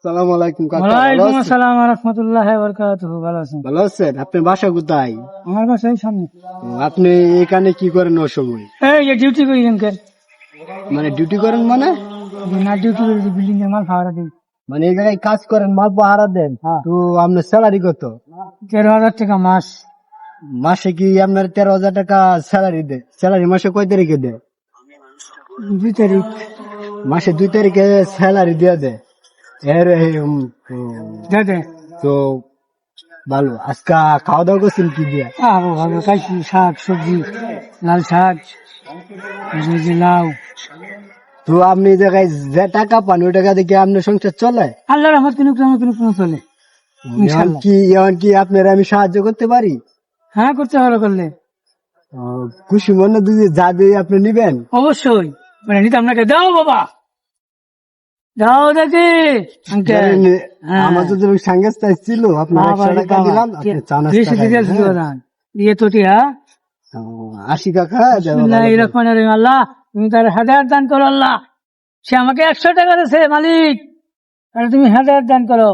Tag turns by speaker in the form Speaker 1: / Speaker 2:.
Speaker 1: সালাম আলাইকুম কাকা, ভালো
Speaker 2: ওয়ালাইকুম
Speaker 1: আছেন?
Speaker 2: আসসালাম ওয়া রাহমাতুল্লাহি ওয়া বারাকাতুহু। ভালো আছেন?
Speaker 1: ভালো আছেন? আপনার বাসা কোথায়?
Speaker 2: আমার বাসা এই সামনে।
Speaker 1: আপনি এখানে কি করেন ওই সময়?
Speaker 2: এই যে ডিউটি করি এখানকার,
Speaker 1: মানে ডিউটি করেন মানে?
Speaker 2: যে না ডিউটি করি বিল্ডিং এর মাল ভাড়া দিই।
Speaker 1: মানে এই জায়গায় কাজ করেন, মাল পাহারা দেন,
Speaker 2: হ্যাঁ।
Speaker 1: তো আপনার স্যালারি কত?
Speaker 2: 13,000 টাকা মাস।
Speaker 1: মাসে কি আপনার 13,000 টাকা স্যালারি দেয়? স্যালারি মাসে কয় তারিখে দেয়?
Speaker 2: 2 তারিখ।
Speaker 1: মাসে 2 তারিখে স্যালারি দিয়ে দেয়। এর
Speaker 2: দাদা
Speaker 1: তো ভালো। আজকে খাওয়া দাওয়া করছেন কি দিয়ে?
Speaker 2: আরো ভালো খাইছি, শাক সবজি, লাল শাক, এই যে লাউ।
Speaker 1: তো আপনি এই জায়গায় যে টাকা পান ওই টাকা দিয়ে কি আপনার সংসার চলে?
Speaker 2: আল্লাহর রহমত কোনো চলে।
Speaker 1: এখন
Speaker 2: ইনশাআল্লাহ।
Speaker 1: কি আপনার আমি সাহায্য করতে পারি?
Speaker 2: হ্যাঁ, করতে ভালো করলে
Speaker 1: খুশি মনে যদি যা দিয়ে আপনি নিবেন।
Speaker 2: অবশ্যই। মানে নিতে আপনাকে দাও বাবা, দাও দেখি আঙ্কেল। হ্যাঁ।
Speaker 1: আমার যদি ওই সাংস্থায় ছিল আপনার 100 টাকা দিলাম, আপনি চা নাস্তা খাইবেন, হ্যাঁ?
Speaker 2: দিয়ে তো টিয়া
Speaker 1: 80 টাকা দেওয়া
Speaker 2: বিসমিল্লাহির
Speaker 1: ভালো।
Speaker 2: রহমানির রহিম। আল্লাহ তুমি তার হেদায়েত দান করো। আল্লাহ সে আমাকে 100 টাকা দিয়েছে মালিক, তাহলে তুমি হেদায়েত দান করো।